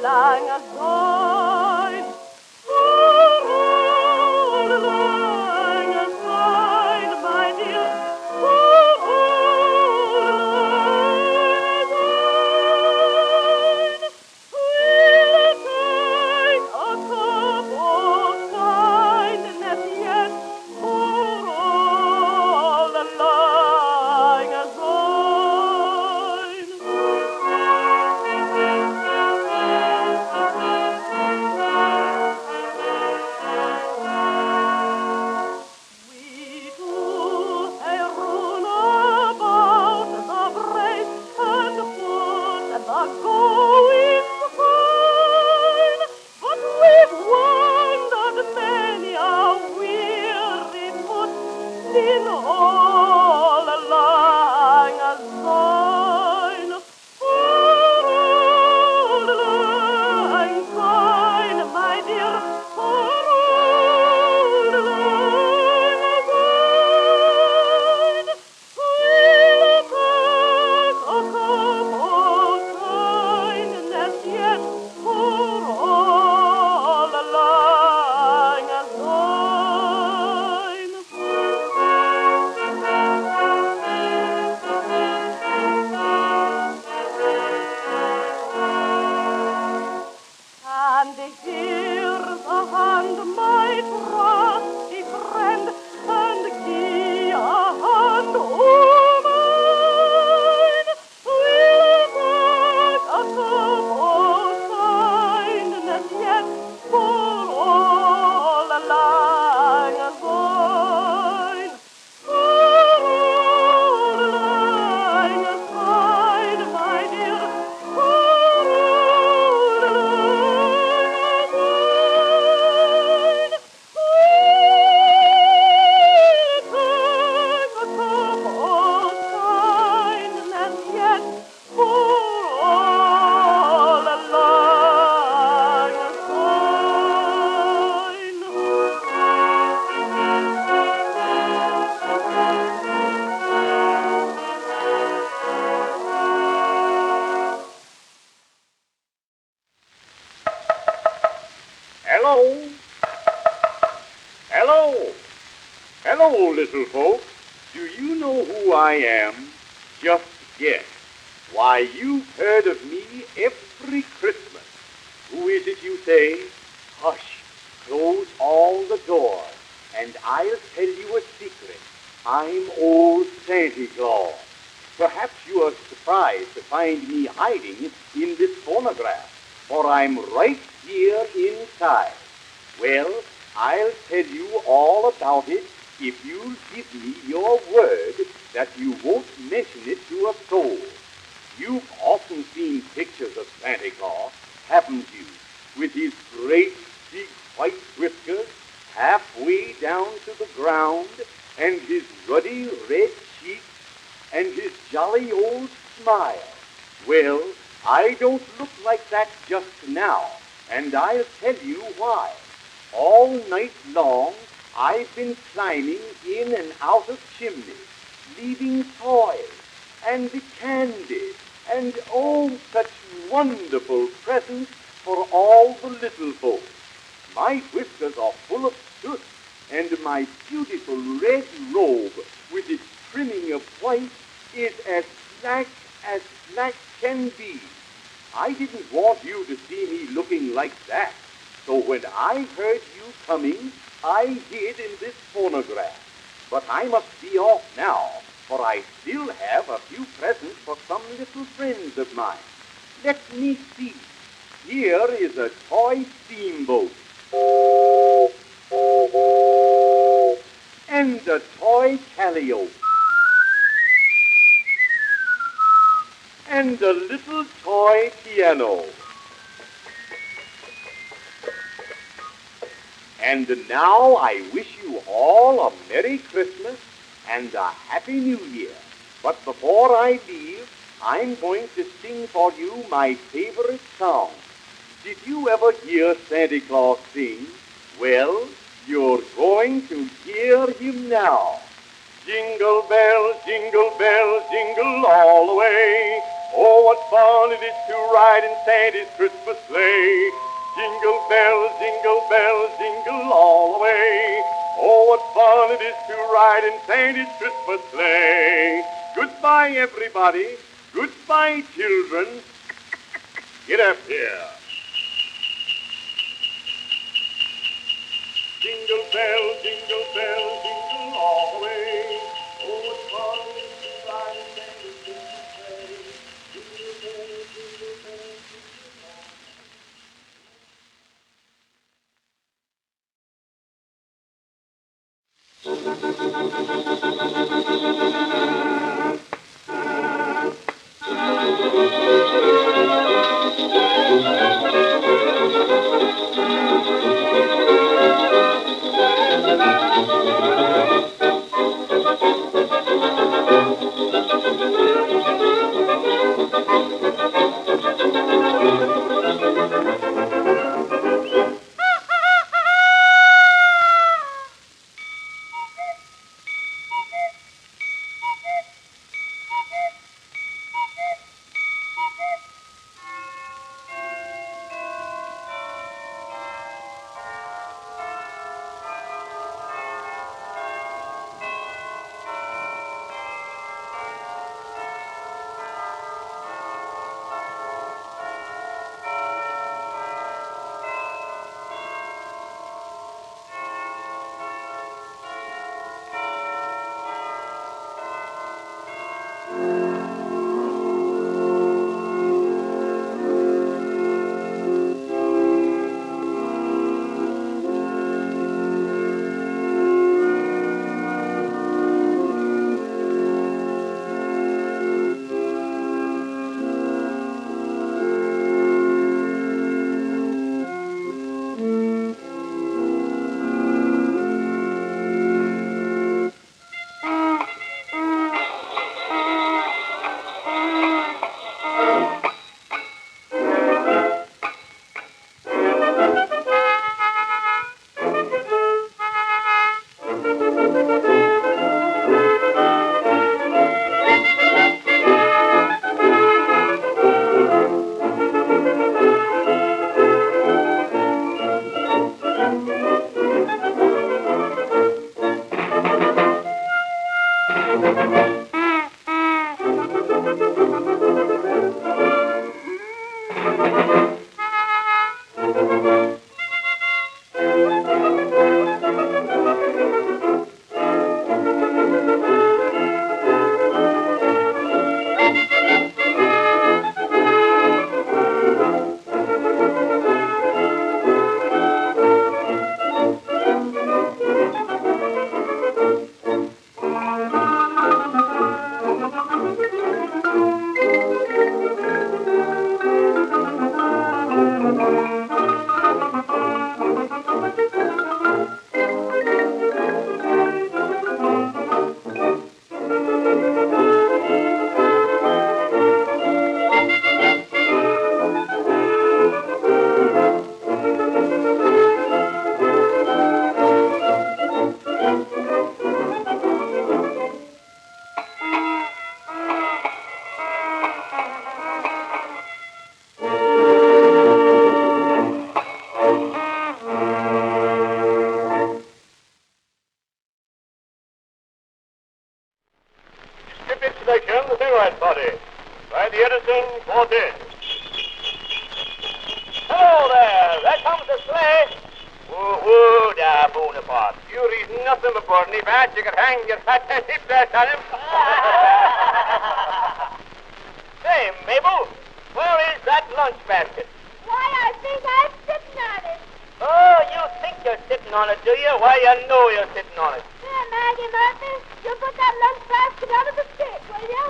lange sein. Lange sein, mein Dear. Hello? Hello? Hello, little folks. Do you know who I am? Just guess. Why, you've heard of me every Christmas. Who is it, you say? Hush, close all the doors, and I'll tell you a secret. I'm old Santa Claus. Perhaps you are surprised to find me hiding in this phonograph, for I'm right here inside. Well, I'll tell you all about it if you'll give me your word that you won't mention it to a soul. You've often seen pictures of Santa Claus, haven't you, with his great big white whiskers halfway down to the ground, and his ruddy red cheeks, and his jolly old smile. Well, I don't look like that just now, and I'll tell you why. All night long, I've been climbing in and out of chimneys, leaving toys and candy and oh, such wonderful presents for all the little folks. My whiskers are full of soot, and my beautiful red robe with its trimming of white is as black can be. I didn't want you to see me looking like that, so when I heard you coming, I hid in this phonograph. But I must be off now, for I still have a few presents for some little friends of mine. Let me see. Here is a toy steamboat, and a toy calliope, and a little toy piano. And now I wish you all a Merry Christmas and a Happy New Year. But before I leave, I'm going to sing for you my favorite song. Did you ever hear Santa Claus sing? Well, you're going to hear him now. Jingle bells, jingle all the way. Oh, what fun it is to ride in Santa's Christmas sleigh. Jingle bells, jingle all the way. Oh, what fun it is to ride in Santa's Christmas sleigh. Goodbye, everybody. Goodbye, children. Get up here. Jingle bells, jingle all the way. Oh, what fun it is to ride in Santa's Christmas sleigh. Jingle bells, jingle bells, jingle all the way. The cigarette body by the Edison Quartet. Hello there, there comes the sleigh. Woo-hoo, da Bonaparte. You reason nothing but Bernie Bat. You can hang your fat hip there on him. Say, Mabel, where is that lunch basket? Why, I think I'm sitting on it. Oh, you think you're sitting on it, do you? Why, you know you're sitting on it. Here, Maggie Murphy, you put that lunch basket under the stick, will you?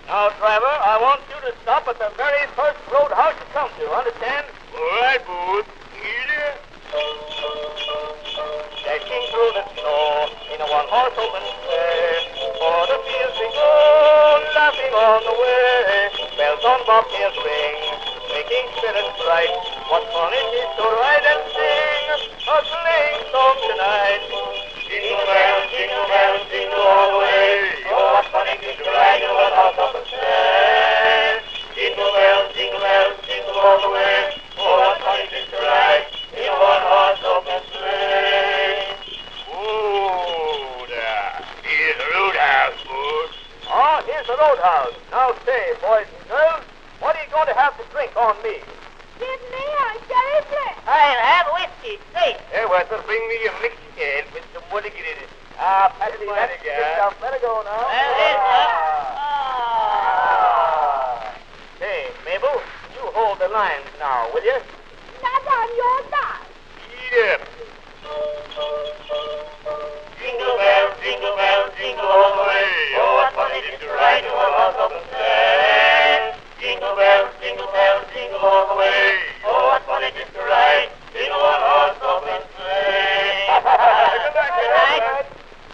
Now, driver, I want you to stop at the very first roadhouse you come to, understand? All right, Booth. Easy. Dashing through the snow in a one-horse open sleigh, for the fields we go, laughing on the way. Bells on bobtails ring, making spirits bright. What fun it is to ride and sing a sleighing song tonight. Jingle bells, jingle all the way. Oh, what fun it is to ride in a one-horse open sleigh. have to drink on me. Give me a sherry flip. I'll have whiskey, straight. Hey, Wetzel, bring me a mixed ale with some wood in it. Patsy, that's good. Better go now. Hey, Mabel, you hold the lines now, will you? Not on your dime. Yep. Jingle bells, jingle all the way. Oh, what fun it is to ride in a one-horse open sleigh. Jingle bells, jingle all the way. Oh, what fun it is to ride in a one-horse open sleigh. Good night.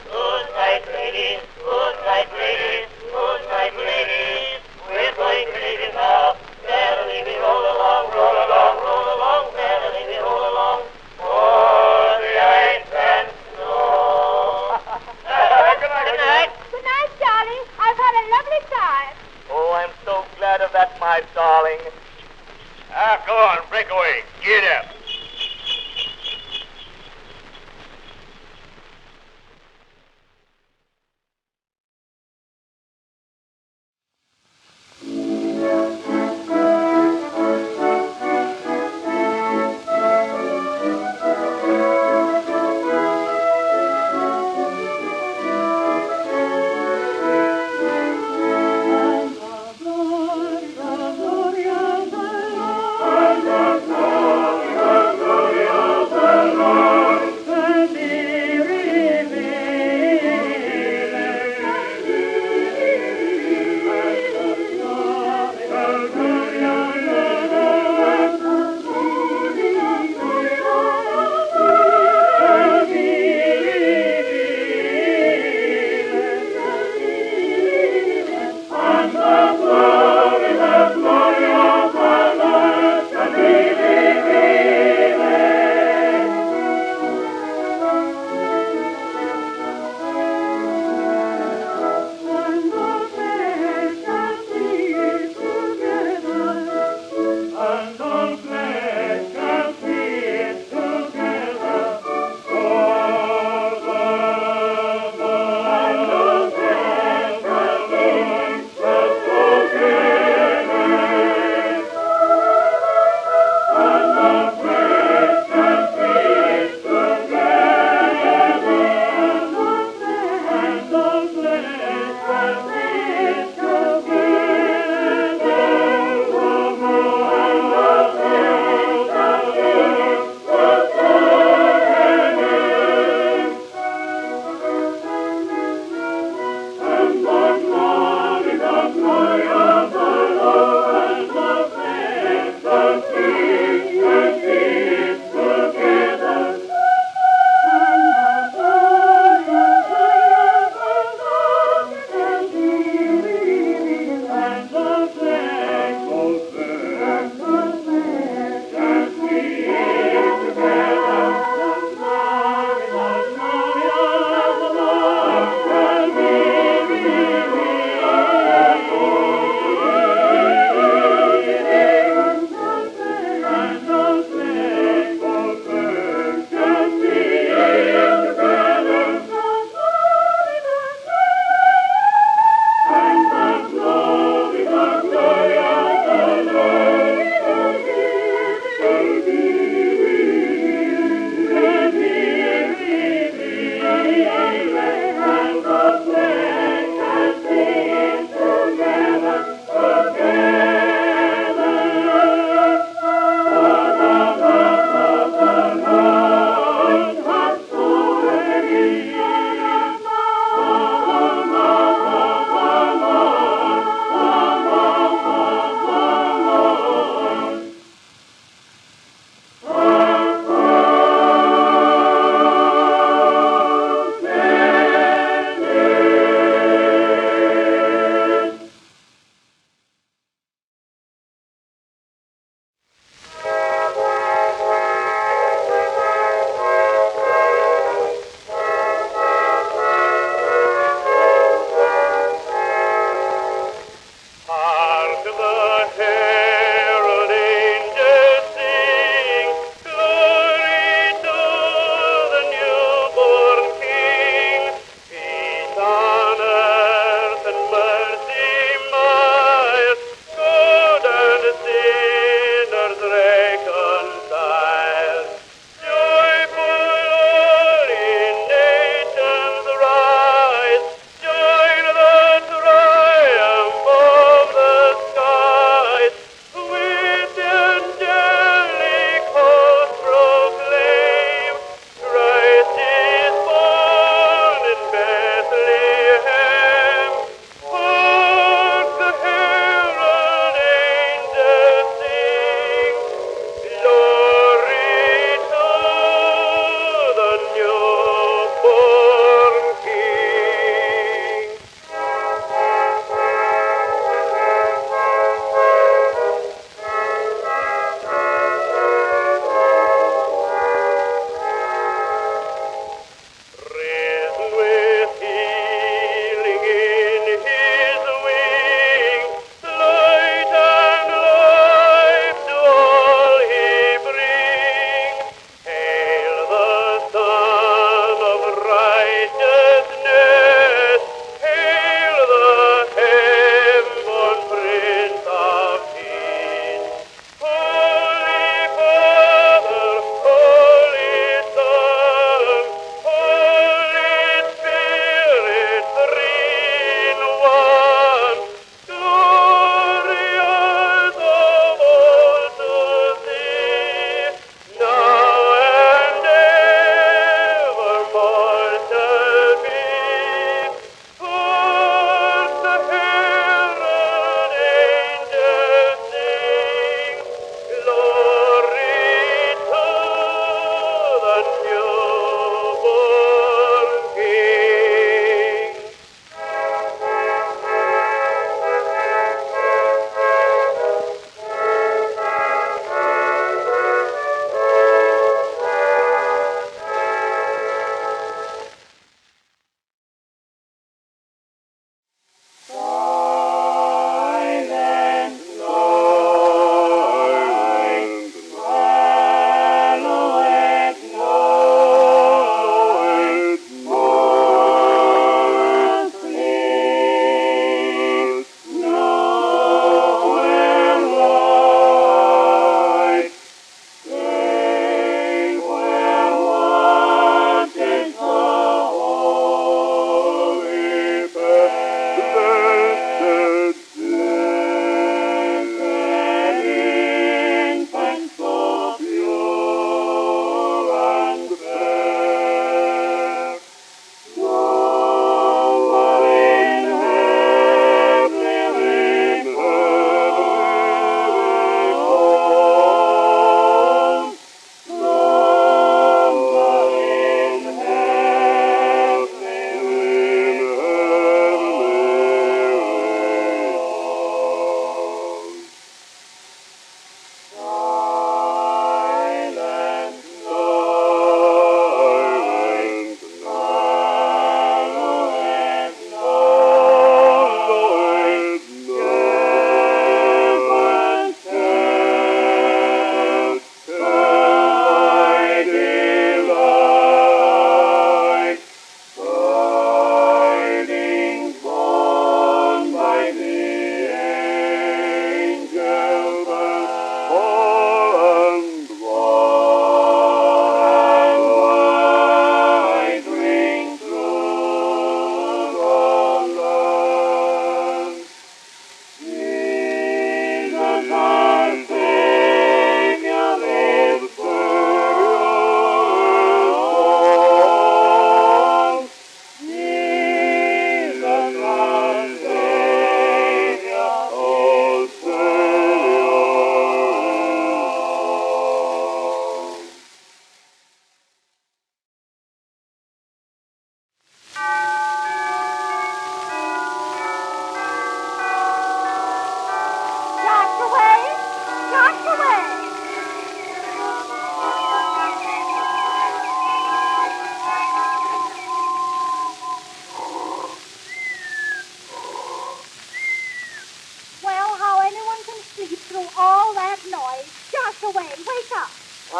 Good night, ladies. Good night, ladies. Good night, ladies. We're going crazy now. Merrily we roll along, roll along, roll along. Merrily we roll along. For the ice and snow. Good night. Good night, darling. I've had a lovely time. Oh, I'm so glad of that, my darling. Go on, break away. Get up. Gloria,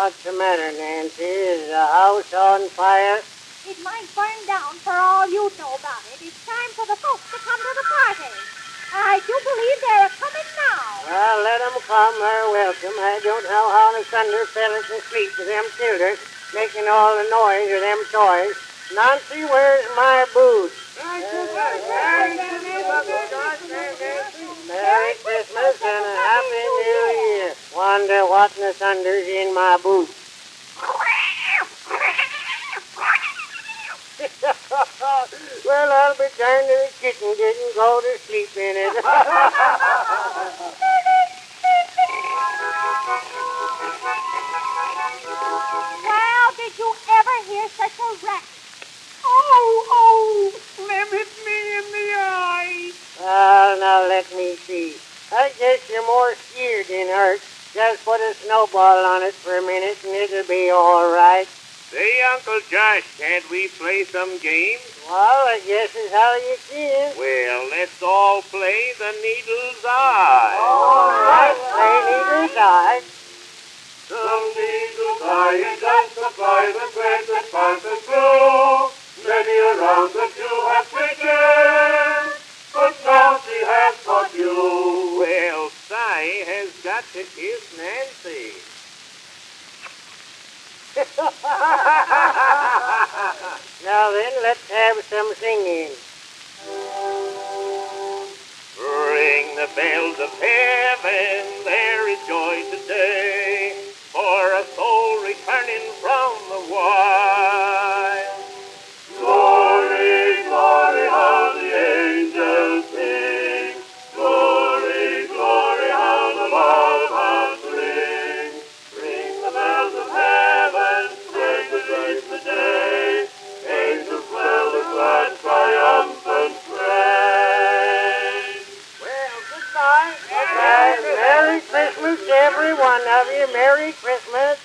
What's the matter, Nancy? Is the house on fire? It might burn down for all you know about it. It's time for the folks to come to the party. I do believe they're coming now. Well, let 'em come. They're welcome. I don't know how the thunder fellas can sleep with them children making all the noise of them toys. Nancy, where's my boots? Merry Christmas and a Happy New Year. Wonder what in the thunder's in my boots. Well, I'll be darned if the kitten didn't go to sleep in it. Well, did you ever hear such a racket? Oh, Slim hit me in the eye. Well, now let me see. I guess you're more scared than hurt. Just put a snowball on it for a minute and it'll be all right. Say, Uncle Josh, can't we play some games? Well, I guess is how you can. Well, let's all play the Needle's Eye. All right, play neither's eye. Some needle's eye it does supply the thread that passes through. Many a round that you have taken, but now she has caught you. Well, Cy has got to kiss Nancy. Now then, let's have some singing. Ring the bells of heaven, there is joy today, for a soul returning from the wild. Glory, glory, how the angels sing. Glory, glory, how the loud harps ring. Ring the bells of heaven, ring the day. Angels swell the glad triumphant praise. Well, goodbye. Okay. Merry Christmas to every one of you. Merry Christmas.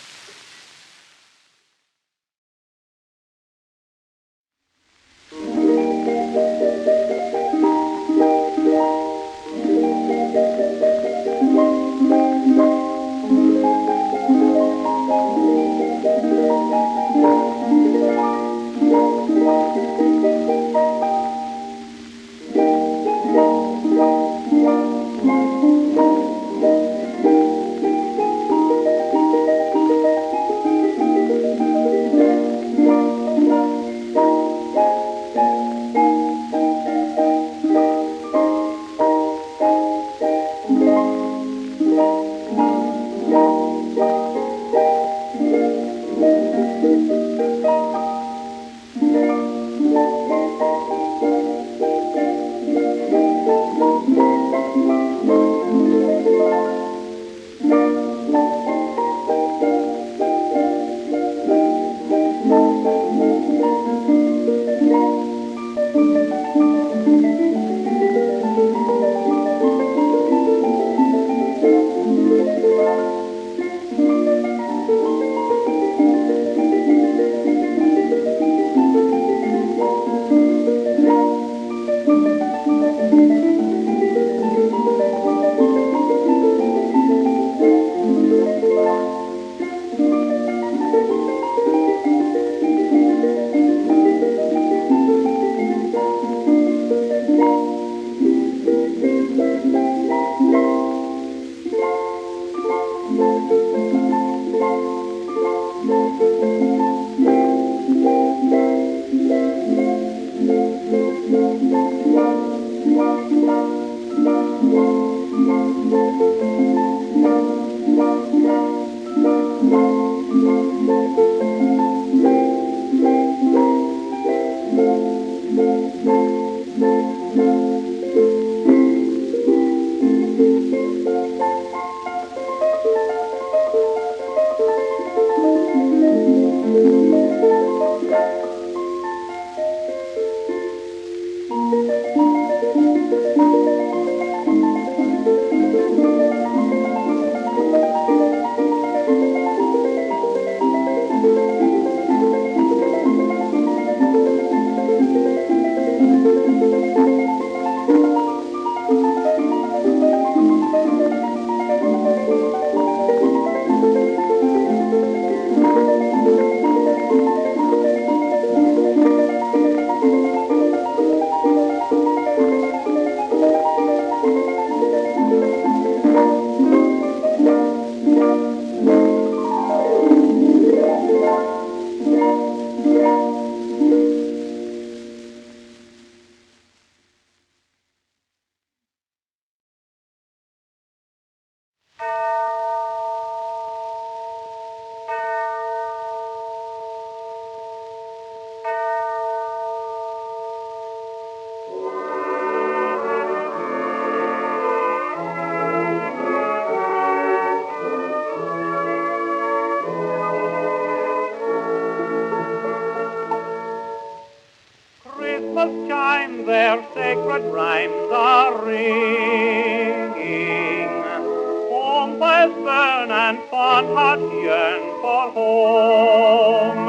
and fond heart yearn for home.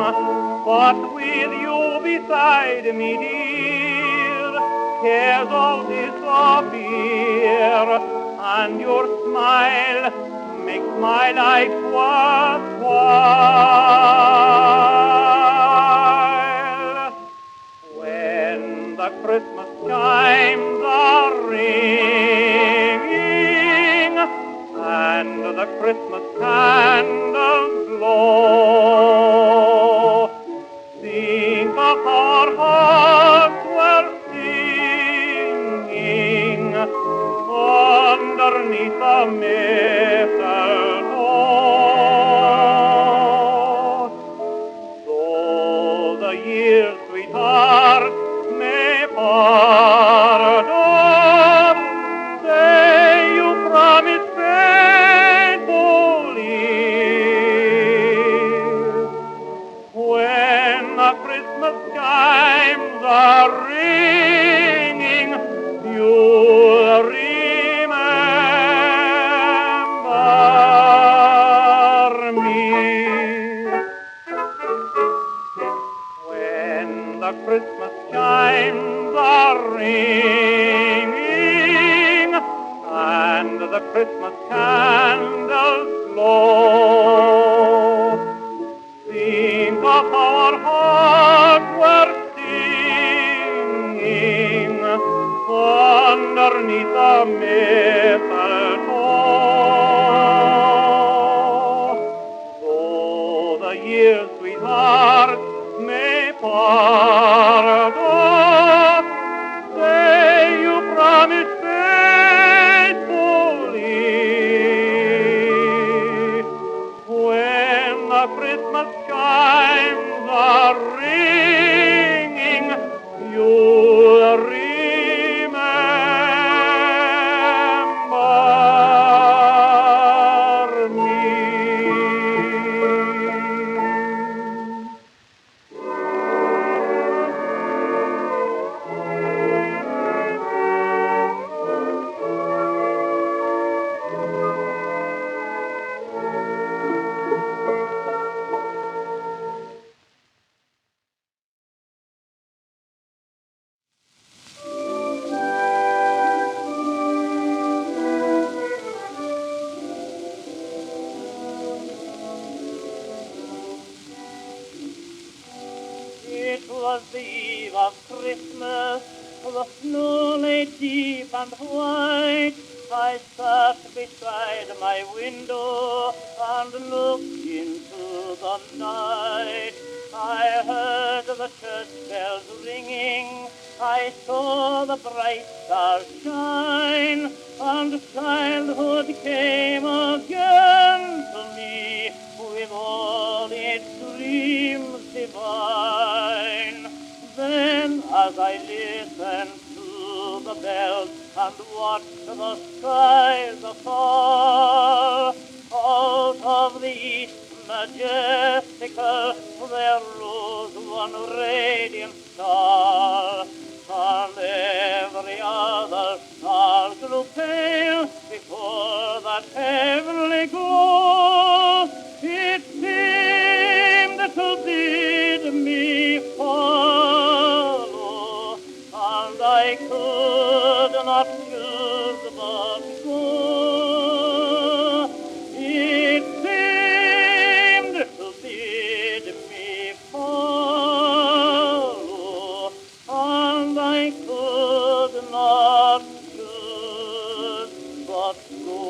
But with you beside me, dear, cares all disappear, and your smile makes my life worthwhile. When the Christmas chimes are ringing and the Christmas candles glow, think of our hearts were singing underneath the mistletoe. So the years, sweetheart, may pardon, say you promise faithfully. When the Christmas chimes are ringing, you'll remember me. When the Christmas chimes are ringing and the Christmas candles glow, think of our hearts were singing underneath the mistletoe. Though the years, sweetheart, may pardon, say you promise faithfully. When the Christmas chimes are ringing, you'll remember me. It was the eve of Christmas, the snow lay deep and white. I sat beside my window and looked into the night. I heard the church bells ringing, I saw the bright stars shine, and childhood came again to me with all its dreams divine. Then as I listened to the bells and watched the skies afar, out of the east majestical there rose one radiant star, and every other star grew pale before that heavenly glow. It seemed to bid me follow, and I could not choose but go. It seemed to bid me follow, and I could not choose but go.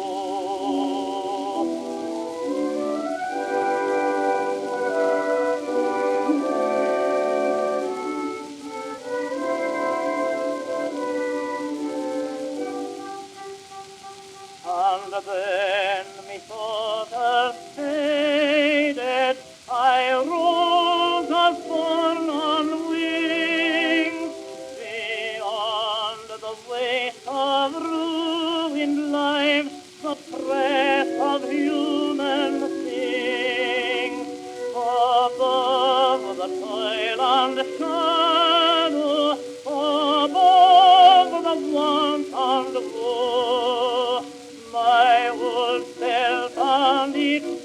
And then methought as faded, I rose as borne on wings, beyond the waste of ruined lives, the press of human things, above the toil and shadow, above the want and woe. My old self and its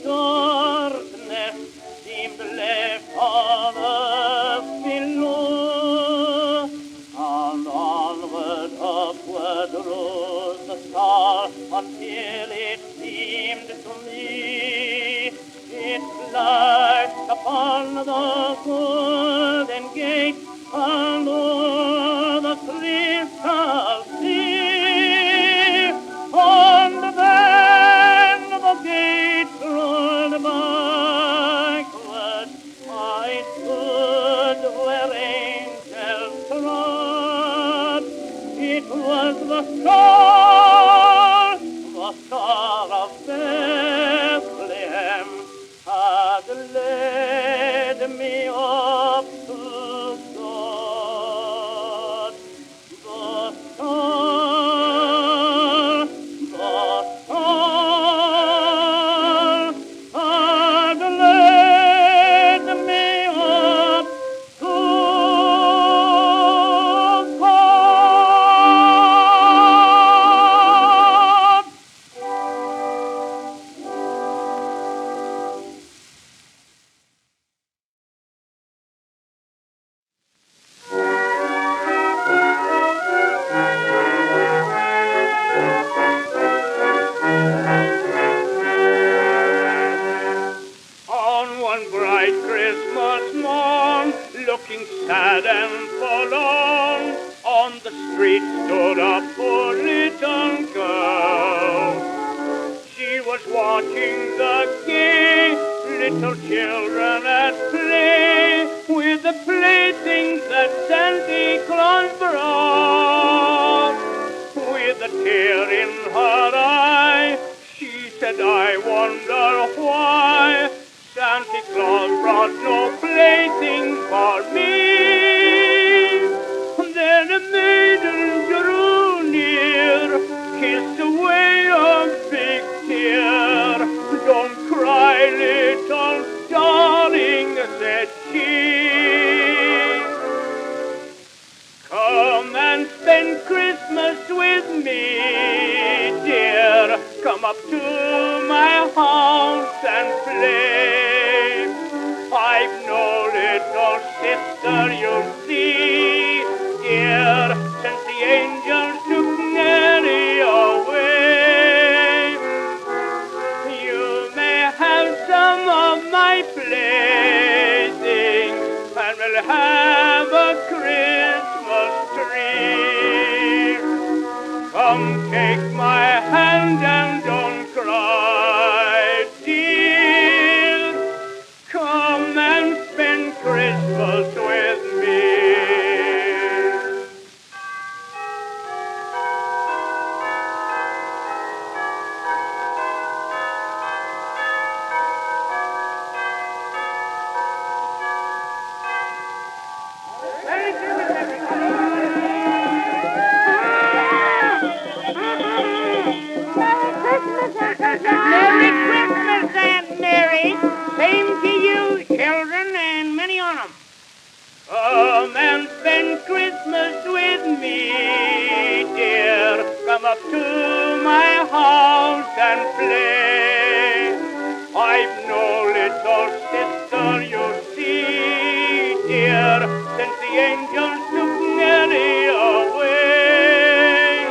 see. It flashed upon the golden gate and o'er the crystal sea. And then the gate rolled backward. I stood where angels trod. It was the star of Bethlehem had led me up to God. The star had led me up to God. On one bright Christmas morn, looking sad and forlorn, on the street stood a poor little girl. She was watching the gay little children at play with the playthings that Santa Claus brought. With a tear in her eye, she said, I wonder why Santa Claus brought no playthings for me. Then a maiden drew near, kissed away a big tear. Don't cry, little darling, said she. Come and spend Christmas with me, dear. Come up to my house and play. I've no little sister, you see, dear, since the angels took Mary away. You may have some of my playthings, and we'll have a Christmas tree. Come take my hand and don't cry, dear. Come and spend Christmas with me. Merry Christmas, Aunt Mary. Same to you, children, and many on 'em. Come and spend Christmas with me, dear. Come up to my house and play. I've no little sister, you see, dear, since the angels took Mary away.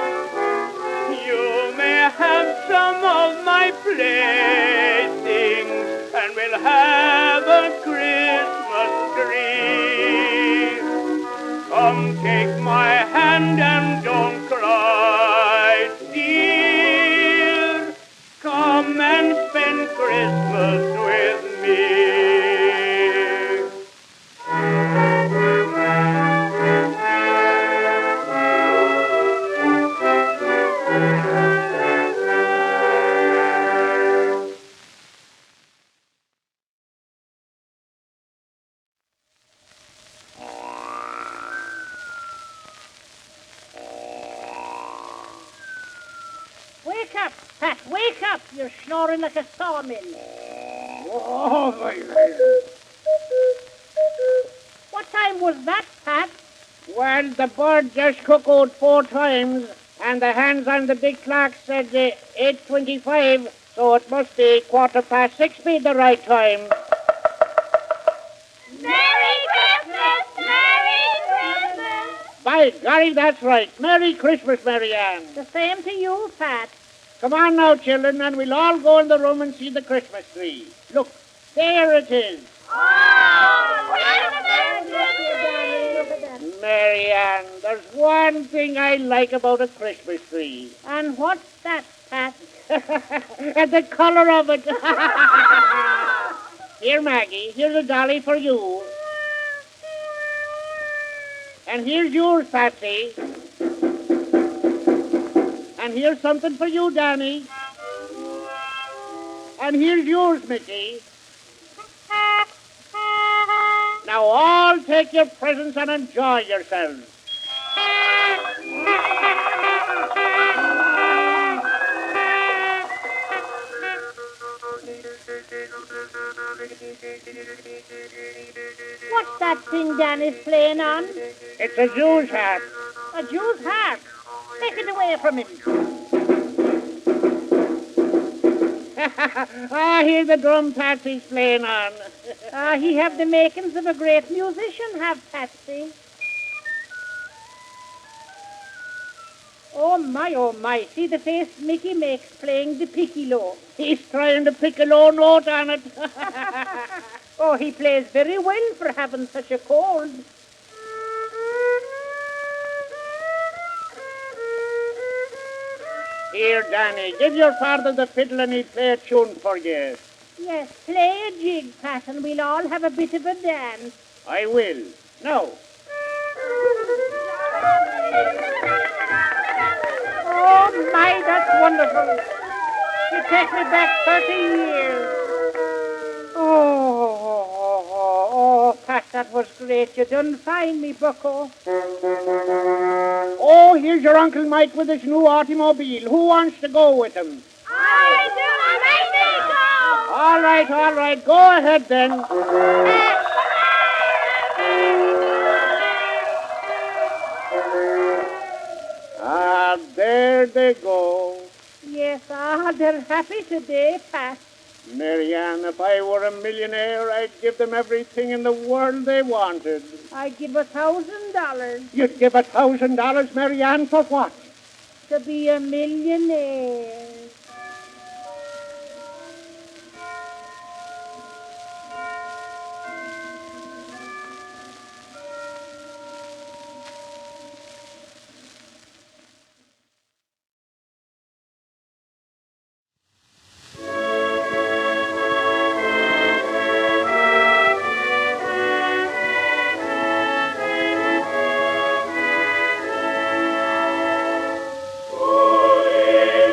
You may have some of my playthings, and we'll have a Christmas tree. Come take my hand and don't cry, dear. Come and spend Christmas with me. Wake up, Pat, wake up. You're snoring like a sawmill. Oh, my What time was that, Pat? Well, the bird just cuckooed 4 times, and the hands on the big clock said 8:25, so it must be 6:15 be the right time. Merry Christmas! Merry Christmas! By golly, that's right. Merry Christmas, Mary Ann. The same to you, Pat. Come on now, children, and we'll all go in the room and see the Christmas tree. Look, there it is. Marianne, there's one thing I like about a Christmas tree. And what's that, Pat? And the color of it. Here, Maggie, here's a dolly for you. And here's yours, Patsy. And here's something for you, Danny. And here's yours, Mickey. Now all take your presents and enjoy yourselves. What's that thing Danny's playing on? It's a Jew's hat. A Jew's hat. Take it away from him. Here's the drum Patsy's playing on. He have the makings of a great musician, have Patsy. Oh, my. See the face Mickey makes playing the piccolo. He's trying to pick a low note on it. Oh, he plays very well for having such a cold. Here, Danny, give your father the fiddle and he'll play a tune for you. Yes, play a jig, Pat, and we'll all have a bit of a dance. I will. Now. Oh, my, that's wonderful. You take me back 30 years. Oh, Pat, that was great. You done fine, me bucko. Oh, here's your Uncle Mike with his new automobile. Who wants to go with him? I do. All right. Go ahead, then. There they go. Yes, they're happy today, Pat. Marianne, if I were a millionaire, I'd give them everything in the world they wanted. I'd give $1,000 You'd give $1,000, Marianne, for what? to be a millionaire. Holy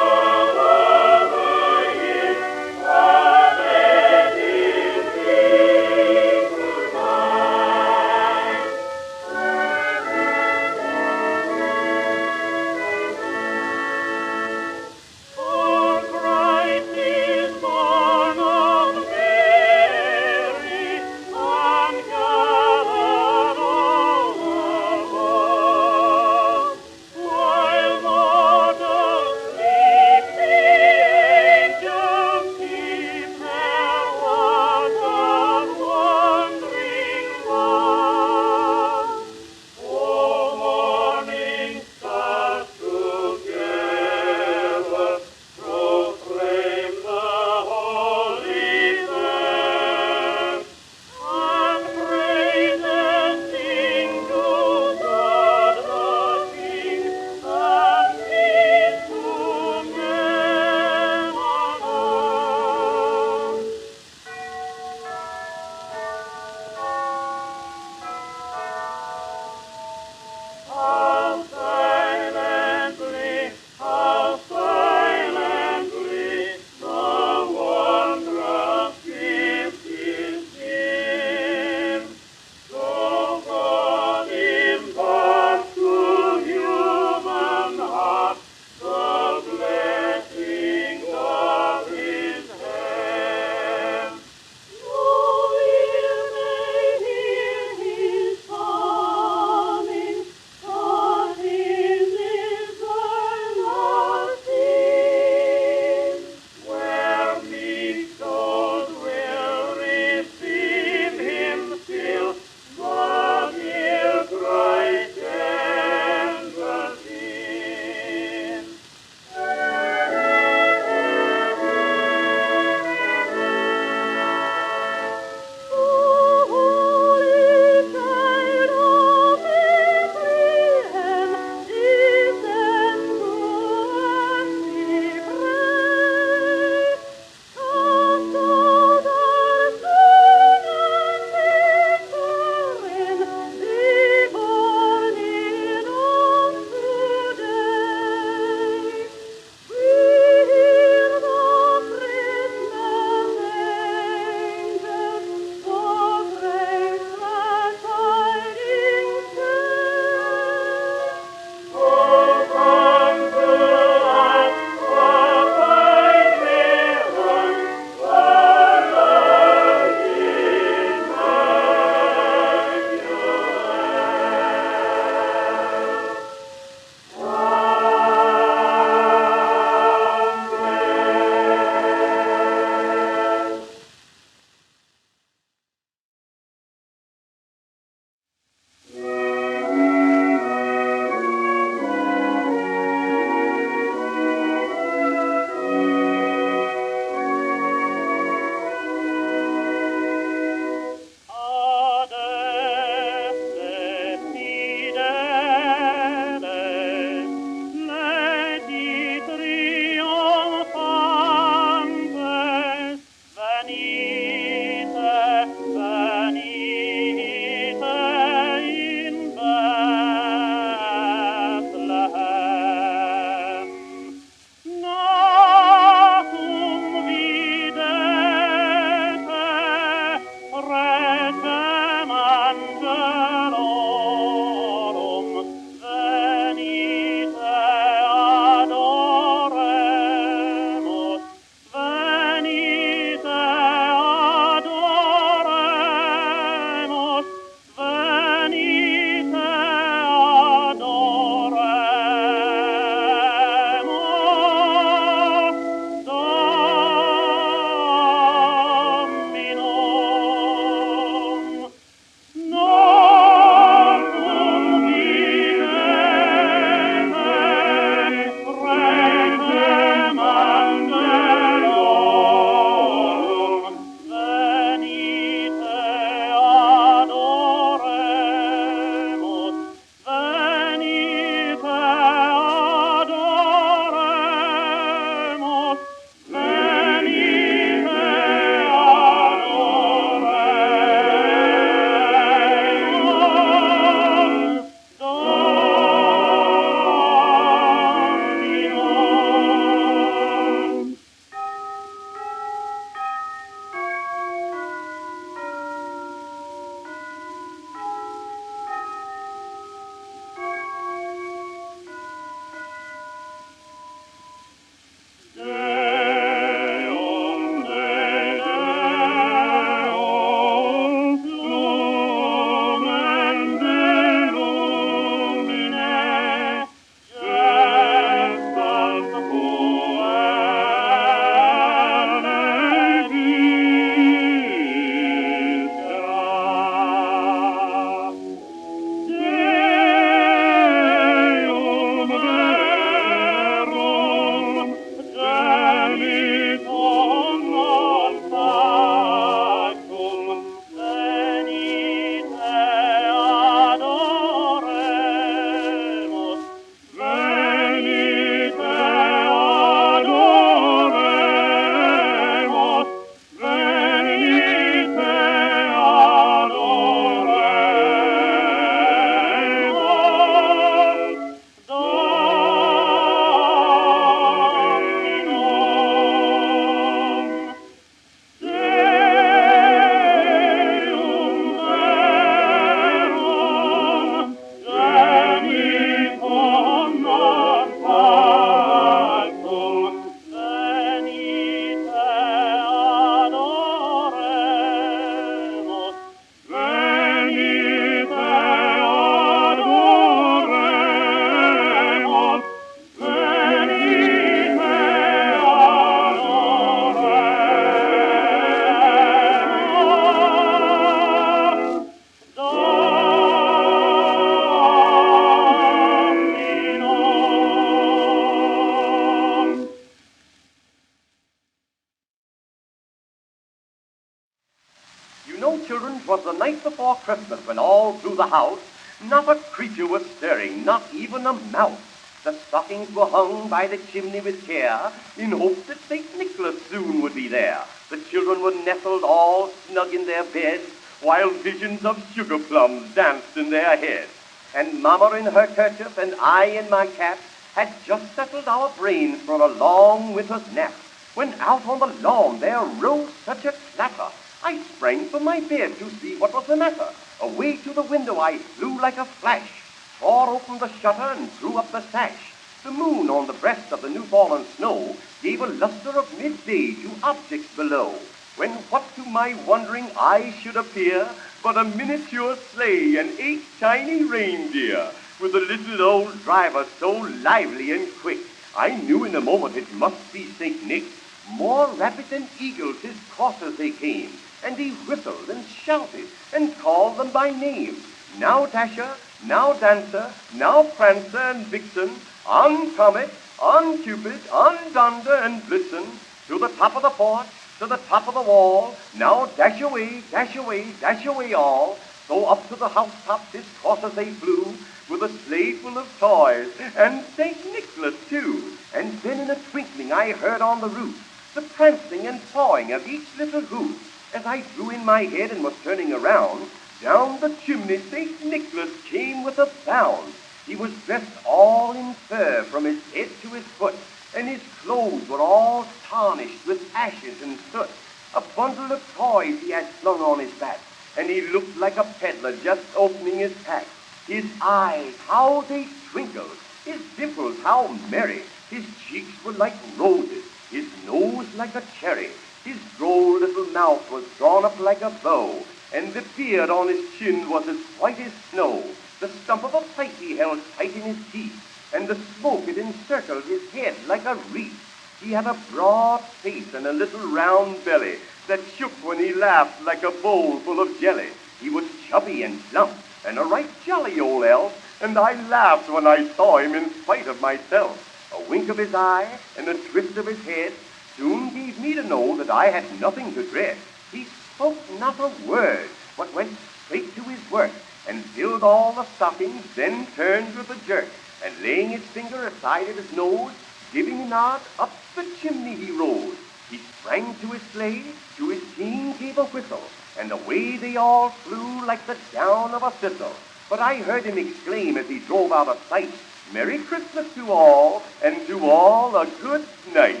children, 'twas the night before Christmas, when all through the house not a creature was stirring, not even a mouse. The stockings were hung by the chimney with care, in hopes that St. Nicholas soon would be there. The children were nestled all snug in their beds, while visions of sugar plums danced in their heads. And Mama in her kerchief and I in my cap had just settled our brains for a long winter's nap, when out on the lawn there rose such a clatter. I sprang from my bed to see what was the matter. Away to the window I flew like a flash, tore open the shutter and threw up the sash. The moon on the breast of the new-fallen snow gave a luster of midday to objects below, when what to my wondering eye should appear but a miniature sleigh and 8 tiny reindeer, with a little old driver so lively and quick. I knew in a moment it must be St. Nick. More rapid than eagles his coursers they came, and he whistled and shouted and called them by name. Now Dasher, now Dancer, now Prancer and Vixen, on Comet, on Cupid, on Donder and Blitzen, to the top of the porch, to the top of the wall, now dash away, dash away, dash away all. So up to the housetops his coursers they flew, with a sleigh full of toys, and St. Nicholas too. And then in a twinkling I heard on the roof the prancing and pawing of each little hoof. As I drew in my head and was turning around, down the chimney St. Nicholas came with a bound. He was dressed all in fur from his head to his foot, and his clothes were all tarnished with ashes and soot. A bundle of toys he had slung on his back, and he looked like a peddler just opening his pack. His eyes, how they twinkled, his dimples, how merry, his cheeks were like roses, his nose like a cherry, his droll little mouth was drawn up like a bow, and the beard on his chin was as white as snow. The stump of a pipe he held tight in his teeth, and the smoke it encircled his head like a wreath. He had a broad face and a little round belly that shook when he laughed like a bowl full of jelly. He was chubby and plump, and a right jolly old elf, and I laughed when I saw him in spite of myself. A wink of his eye and a twist of his head soon gave me to know that I had nothing to dread. He spoke not a word, but went straight to his work, and filled all the stockings, then turned with a jerk, and laying his finger aside at his nose, giving a nod, up the chimney he rose. He sprang to his sleigh, to his team gave a whistle, and away they all flew like the down of a thistle. But I heard him exclaim as he drove out of sight, "Merry Christmas to all, and to all a good night."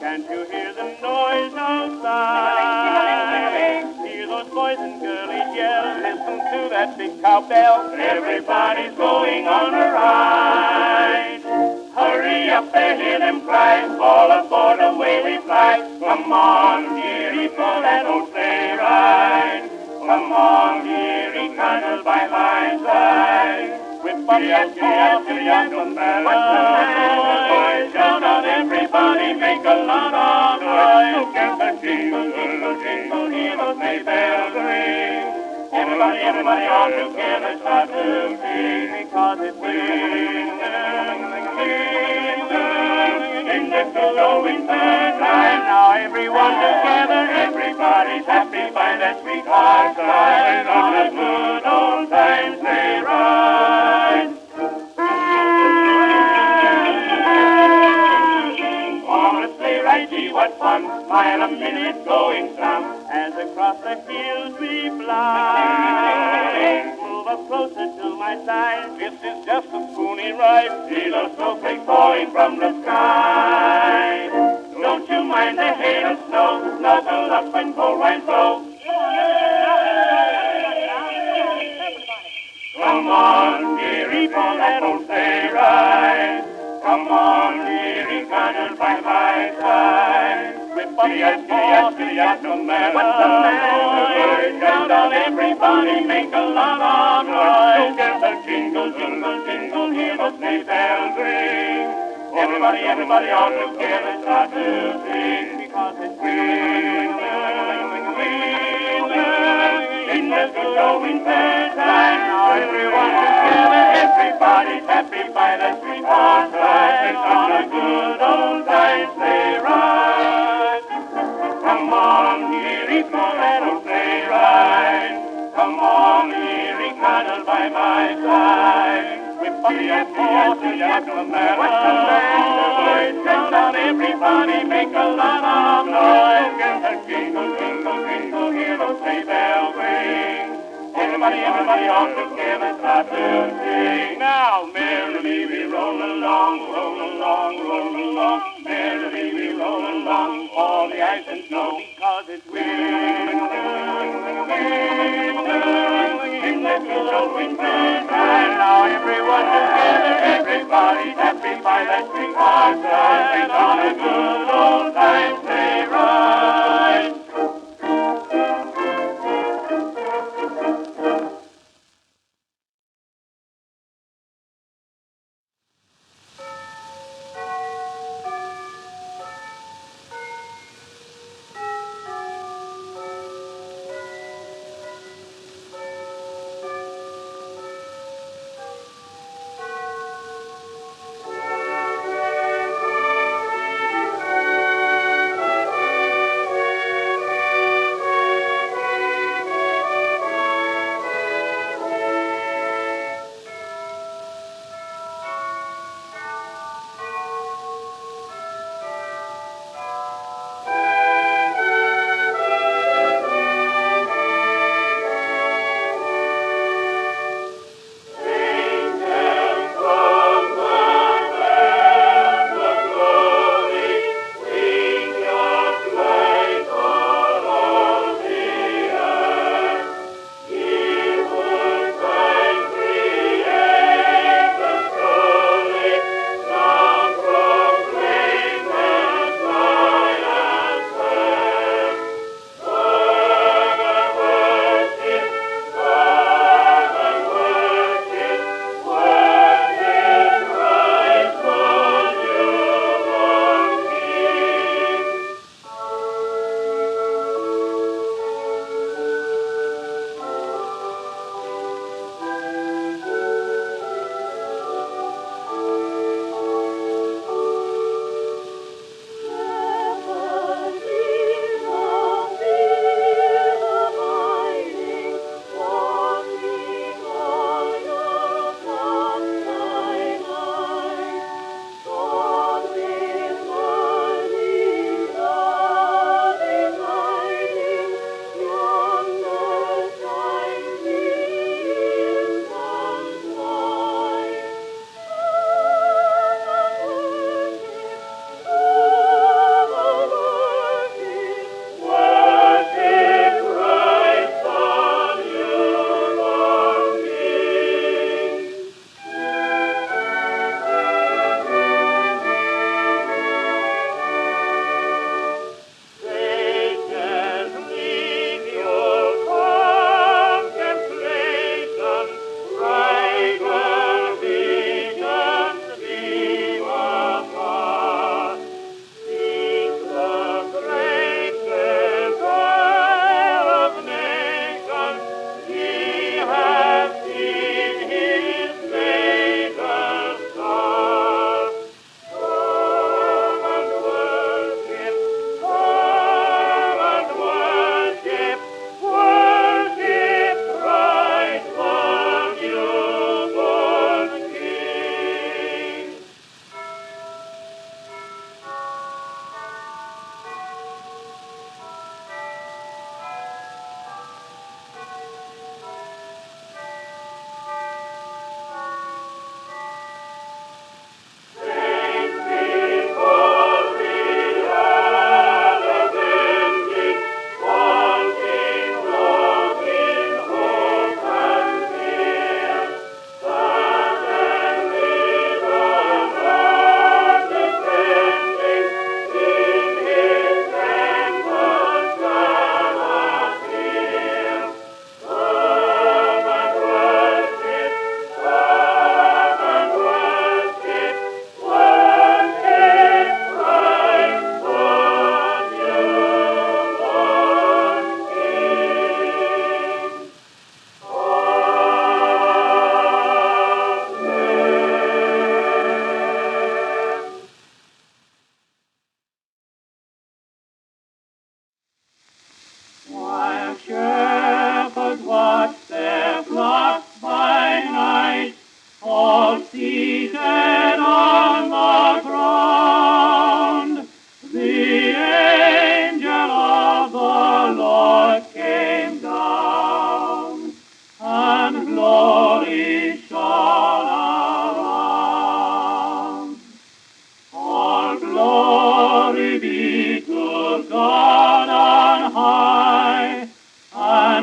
Can't you hear the noise outside? Hear those boys and girlies yell. Listen to that big cowbell. Everybody's going on a ride. Hurry up there, hear them cry. All aboard, away we fly. Come on, dearie, pull that old sleigh ride. Come on, dearie, cuddle by my side. Whip up that small piano bell. Boys, shout out, everybody, make a lot of noise. Together, jingle, jingle, jingle, hear those sleigh bells ring. Everybody, all together, start to sing, because it's winter, in the good old winter time. Now everyone together, everybody's happy by that sweetheart side. On a good old time sleigh ride. On a sleigh ride, gee, what fun, mile a minute going some, as across the hills we fly. Move up closer to my side, this is just a spoony ride. See those snowflakes falling from the sky. Don't you mind the hail and snow, snuggle up when cold winds blow. Come on, dearie, pull that old sleigh ride. Come on, dearie, cuddle by my side. Whip up that small piano man. What's the matter? Shout out, everybody, make a lot of noise. Together, jingle, jingle, jingle, hear those sleigh bells ring. Everybody, all together, start to sing, because it's winter, in the good old winter time. Now everyone together, everybody's happy by the sweetheart side. On a good old time sleigh ride. Come on, dearie, pull that old sleigh ride. Come on, dearie, cuddle by my side. Whip up that small piano man. What's the matter, boys? Shout out, everybody, make a lot of noise. Together, jingle, jingle, jingle, hear those sleigh bells ring. Everybody, all together, start to sing. Now, merrily we roll along, roll along, roll along. Merrily we roll along, all the ice and snow, because it's winter, in the good old winter time. Now everyone together, everybody's happy by that sweetheart side. On a good old time sleigh ride.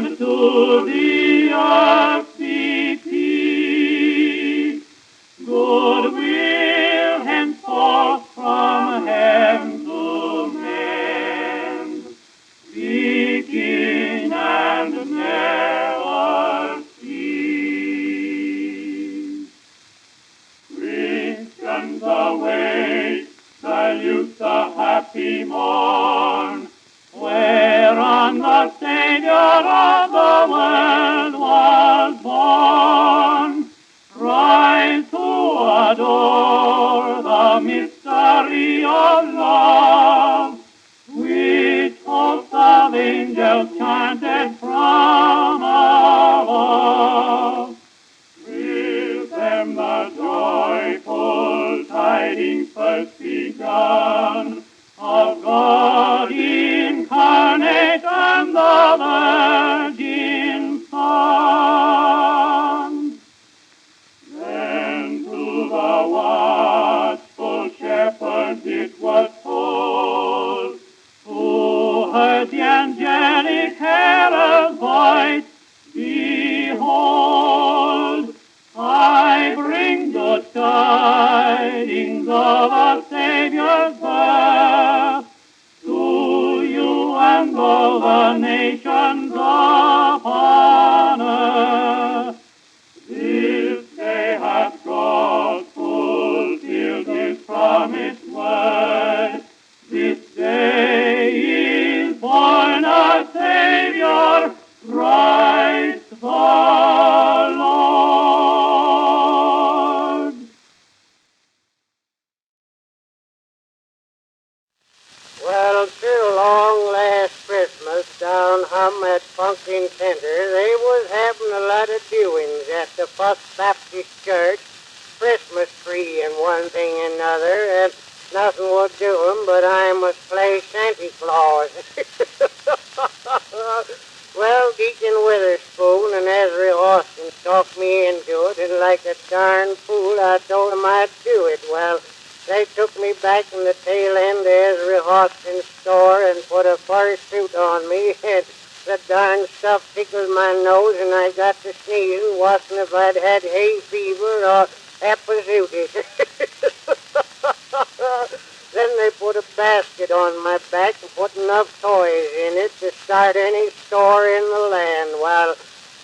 and to the earth speak peace. Goodwill henceforth from heaven to men, speaking and never cease. Christians awake, salute the happy morn, whereon the Savior of the world was born. Rise to adore the mystery of love, which hosts of angels chanted from above. With them the joyful tidings first begun of God incarnate and the Virgin Son. Then to the watchful shepherds it was told, who heard the angelic herald's voice, behold, I bring good tidings of a Savior's birth to you and all the nations upon earth. This day hath God fulfilled his promised word. This day is born a Savior, Christ the Lord. Well, till long last Christmas, down hum at Pumpkin Center, they was having a lot of doings at the First Baptist Church, Christmas tree and one thing and another, and nothing would do 'em but I must play Santa Claus. Well, Deacon Witherspoon and Ezra Austin talked me into it, and like a darn fool, I told 'em I'd do it. Well, they took me back in the tail end of Ezra Austin's store and put a fur suit on me, and the darn stuff tickled my nose, and I got to sneezing, wasn't if I'd had hay fever or epizootis. Then they put a basket on my back and put enough toys in it to start any store in the land. While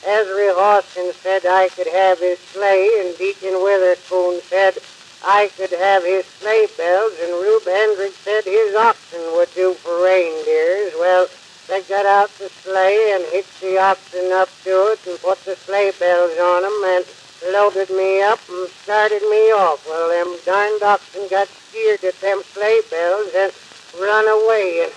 Ezra Austin said I could have his sleigh, and Deacon Witherspoon said I could have his sleigh bells, and Rube Hendricks said his oxen would do for reindeers. Well, they got out the sleigh and hitched the oxen up to it and put the sleigh bells on 'em and loaded me up and started me off. Well, them darned oxen got scared at them sleigh bells and run away. And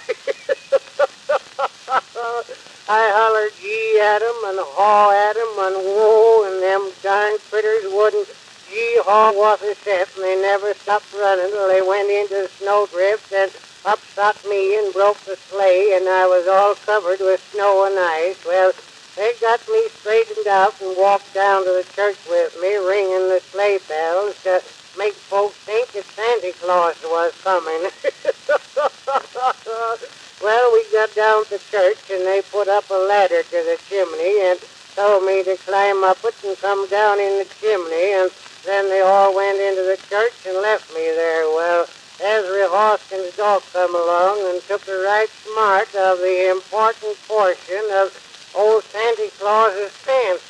I hollered gee at 'em and haw at 'em and whoa, and them darn critters wouldn't gee-haw worth a cent, and they never stopped running till they went into the snowdrift and upset me and broke the sleigh, and I was all covered with snow and ice. Well, they got me straightened out and walked down to the church with me, ringing the sleigh bells to make folks think that Santa Claus was coming. Well, we got down to church, and they put up a ladder to the chimney and told me to climb up it and come down in the chimney, and then they all went into the church and left me there. Well, Ezra Austin's dog come along and took a right smart of the important portion of old Santa Claus's pants.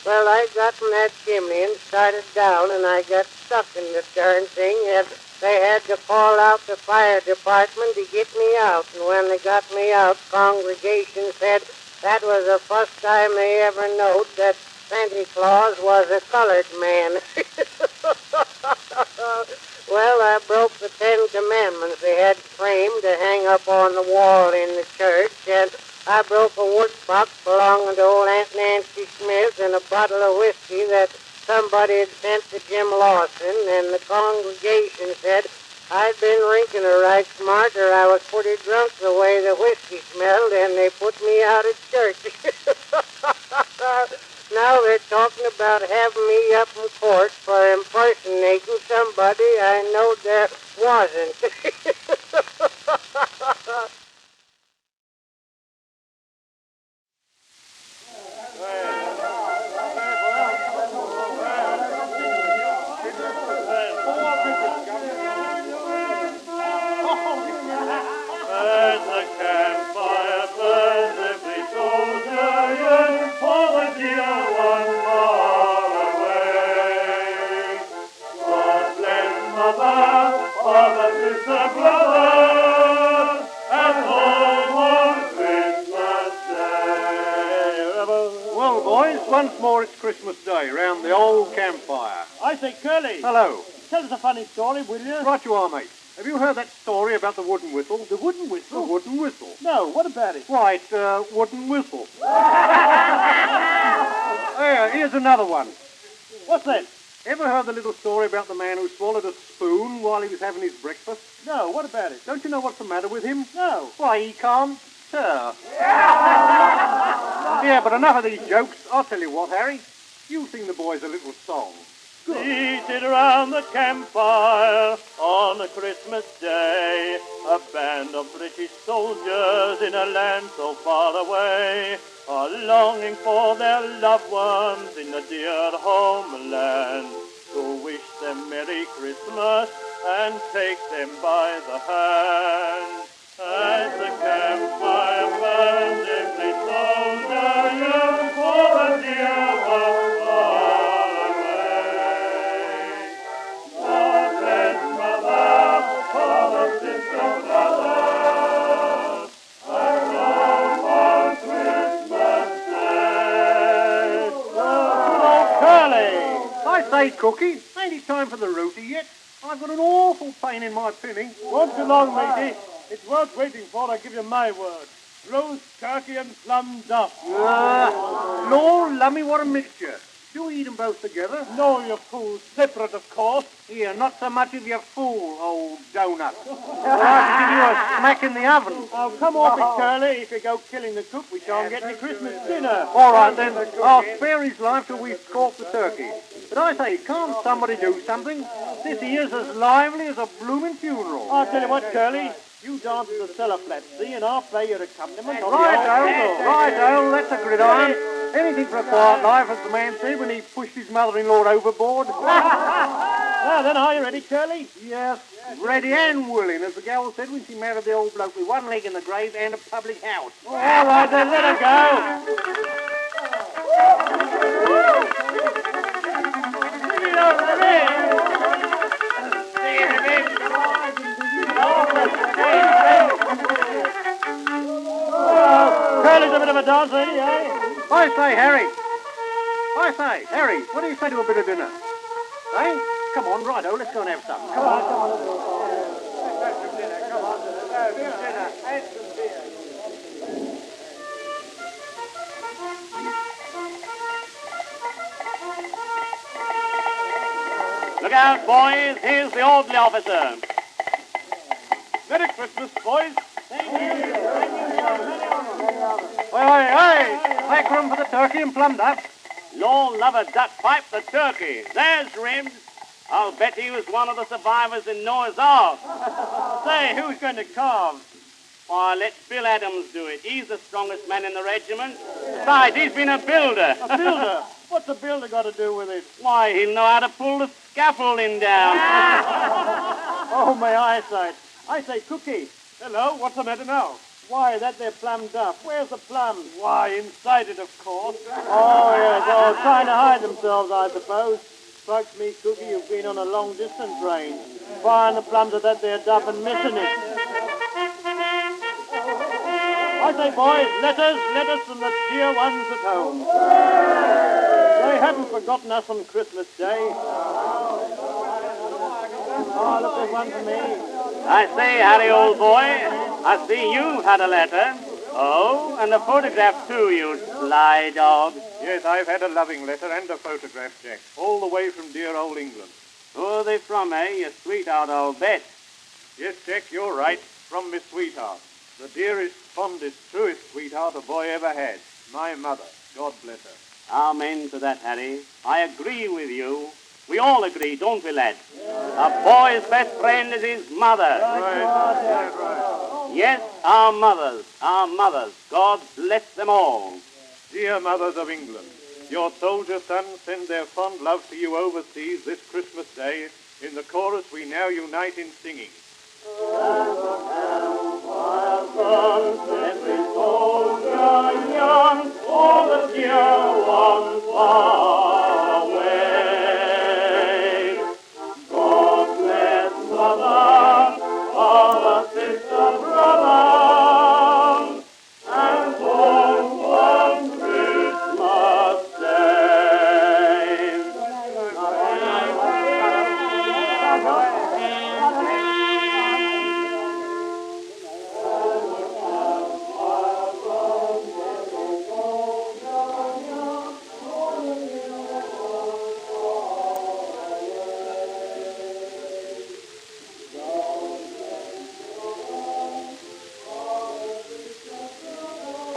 Well, I got in that chimney and started down, and I got stuck in the darn thing, and they had to call out the fire department to get me out. And when they got me out, congregation said that was the first time they ever knowed that Santa Claus was a colored man. Well, I broke the 10 Commandments they had framed to hang up on the wall in the church, and I broke a workbox belonging to old Aunt Nancy Smith and a bottle of whiskey that somebody had sent to Jim Lawson, and the congregation said I'd been drinking a right smart, or I was pretty drunk the way the whiskey smelled, and they put me out of church. Now they're talking about having me up in court for impersonating somebody I know there wasn't. Yes, once more it's Christmas Day, round the old campfire. I say, Curly, Hello. tell us a funny story, will you? Right you are, mate. Have you heard that story about the wooden whistle? The wooden whistle? The wooden whistle. No, what about it? Why, it's a wooden whistle. There, here's another one. What's that? Ever heard the little story about the man who swallowed a spoon while he was having his breakfast? No, what about it? Don't you know what's the matter with him? No. Why, he can't stir. Yeah, but enough of these jokes. I'll tell you what, Harry. You sing the boys a little song. Seated around the campfire on a Christmas day, a band of British soldiers in a land so far away are longing for their loved ones in the dear homeland, to wish them Merry Christmas and take them by the hand. As the campfire burns, every soldier yearns for the dear ones far away. God bless mother, father, sister, brother, and home on Christmas Day. Oh, Curly! I say, Cookie, ain't it time for the roti yet? I've got an awful pain in my pinning. Won't be long, matey. It's worth waiting for, I give you my word. Roast turkey and plum duff. Lord, lummy, what a mixture. Do we eat them both together? No, you fool. Separate, of course. Here, not so much of your fool, old donut. Or I can give you a smack in the oven. Oh, come off it, Curly. If you go killing the cook, we shan't get any Christmas dinner. All right, then. I'll spare his life till we've caught the turkey. But I say, can't somebody do something? This here's as lively as a blooming funeral. I'll tell you what, Curly. You dance the cellar flat, see, and I'll play your accompaniment on Righto, that's a gridiron. Anything for a quiet life, as the man said when he pushed his mother-in-law overboard. Now then, are you ready, Curly? Yes, ready and willing, as the gal said when she married the old bloke with one leg in the grave and a public house. All right, then, let her go. Curly's a bit of a dancer, eh? I say, Harry, what do you say to a bit of dinner? Eh? Come on, righto, let's go and have some. Come on. Look out, boys. Here's the orderly officer. Merry Christmas, boys. Hey, make room for the turkey and plum duff. Lord love a duck pipe, the turkey. There's ribs. I'll bet he was one of the survivors in Noah's Ark. Say, who's going to carve? Why, let Bill Adams do it. He's the strongest man in the regiment. Besides, he's been a builder. A builder? What's a builder got to do with it? Why, he'll know how to pull the scaffolding down. Oh, my eyesight. I say, Cookie. Hello, what's the matter now? Why, that there plum duff. Where's the plums? Why, inside it, of course. Oh, yes. Oh, trying to hide themselves, I suppose. Strikes me, Cookie, you've been on a long-distance range. Firing the plums at that there duff and missing it. I say, boys, letters from the dear ones at home. They haven't forgotten us on Christmas Day. Oh, look, there's one for me. I say, Harry, old boy, I see you've had a letter. Oh, and a photograph too, you sly dog. Yes, I've had a loving letter and a photograph, Jack, all the way from dear old England. Who are they from, eh? Your sweetheart, I'll bet. Yes, Jack, you're right, from Miss Sweetheart. The dearest, fondest, truest sweetheart a boy ever had. My mother. God bless her. Amen to that, Harry. I agree with you. We all agree, don't we, lad? A boy's best friend is his mother. Right. Yes, our mothers. God bless them all. Dear mothers of England, your soldier sons send their fond love to you overseas this Christmas Day. In the chorus we now unite in singing. Every soldier young, all the dear ones far away. God bless mother, father, sister, brother, and home on Christmas Day.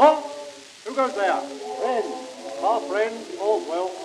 Huh? Who goes there? Friends. Our friends, all's well.